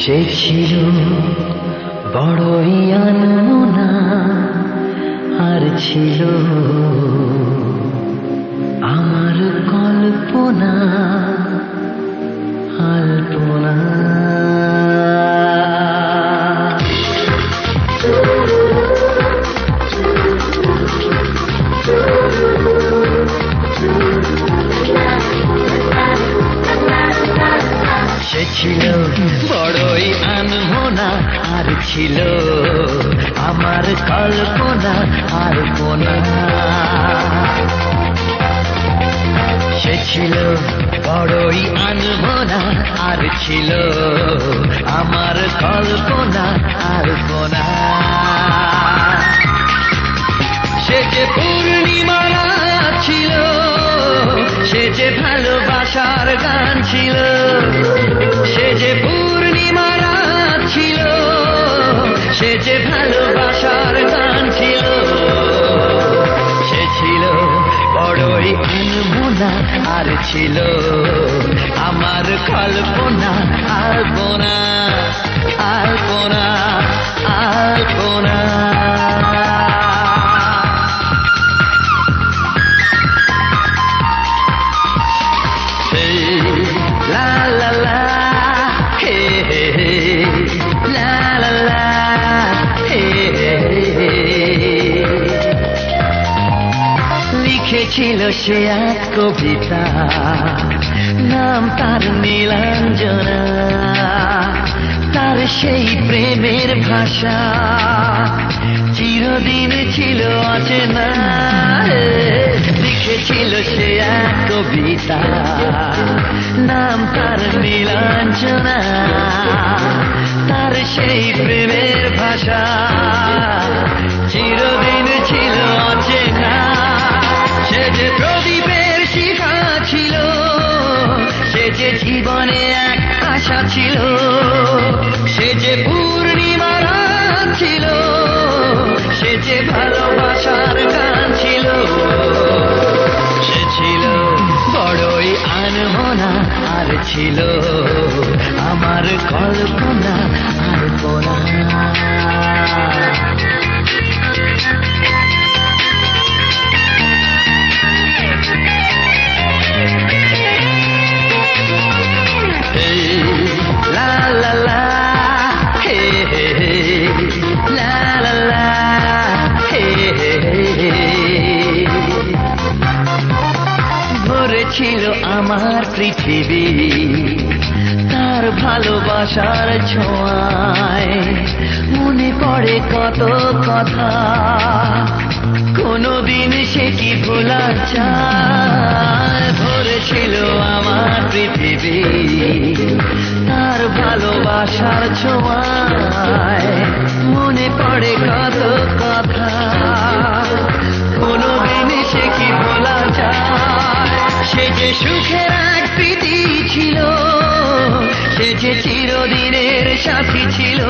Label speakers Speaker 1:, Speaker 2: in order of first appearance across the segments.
Speaker 1: সে ছিল বড়ই আনমনা, আর ছিল আমার কল্পনা আলপনা। সে ছিল বড়ই আনমনা, আর ছিল আমার কল্পনা আলপনা। সে ছিল বড়ই আনমনা, আর ছিল আমার কল্পনা আলপনা। সে যে পূর্ণিমা রাত ছিল, সে যে ভালোবাসার গান ছিল। সে যে পূর্ণিমা রাত ছিল, সে যে ভালোবাসার গান ছিল। সে ছিল বড়ই আনমনা, আর ছিল আমার কল্পনা আলপনা আলপনা আলপনা। La la la, hey hey hey, la la la, hey hey hey। লিখেছিল সে এক কবিতা, নাম তার নীলাঞ্জনা। তার সেই প্রেমের ভাষা চিরদিন ছিল অচেনা। লিখেছিল সে এক কবিতা, নাম তার নীলাঞ্জনা। তার সেই প্রেমের ভাষা চিরদিন ছিল অচেনা। সে যে প্রদীপের শিখা ছিল, সে যে জীবনে এক আশা ছিল। সে যে পূর্ণিমা রাত ছিল, সে যে ভালোবাসার গান ছিল। সে ছিল বড়ই আনমনা, আর ছিল আমার কল্পনা আলপনা। La la la, hey hey hey, la la la, hey hey hey। ভরেছিল আমার পৃথিবী তার ভালোবাসার ছোঁয়ায়। মনে পড়ে কত কথা, কোনদিন সে কি ভোলা যায়। ভরেছিল আমার পৃথিবী তার ভালোবাসার ছোঁয়ায়। মনে পড়ে কত কথা, কোনদিন সে কি ভোলা যায়। সে যে সুখের এক প্রীতি ছিল, সে যে চিরদিনের সাথী ছিল।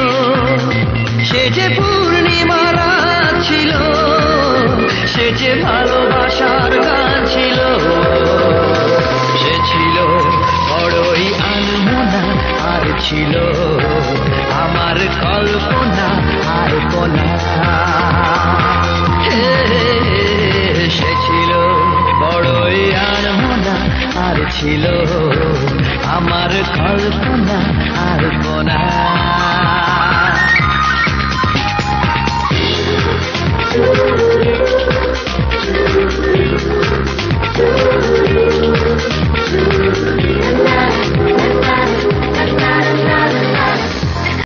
Speaker 1: সে যে পূর্ণিমা রাত ছিল, সে যে ভালোবাসার গান ছিল। সে ছিল বড়ই আনমনা, আর ছিল আমার কল্পনা আলপনা। সে ছিল বড়ই আনমনা, আর ছিল আমার কল্পনা আলপনা।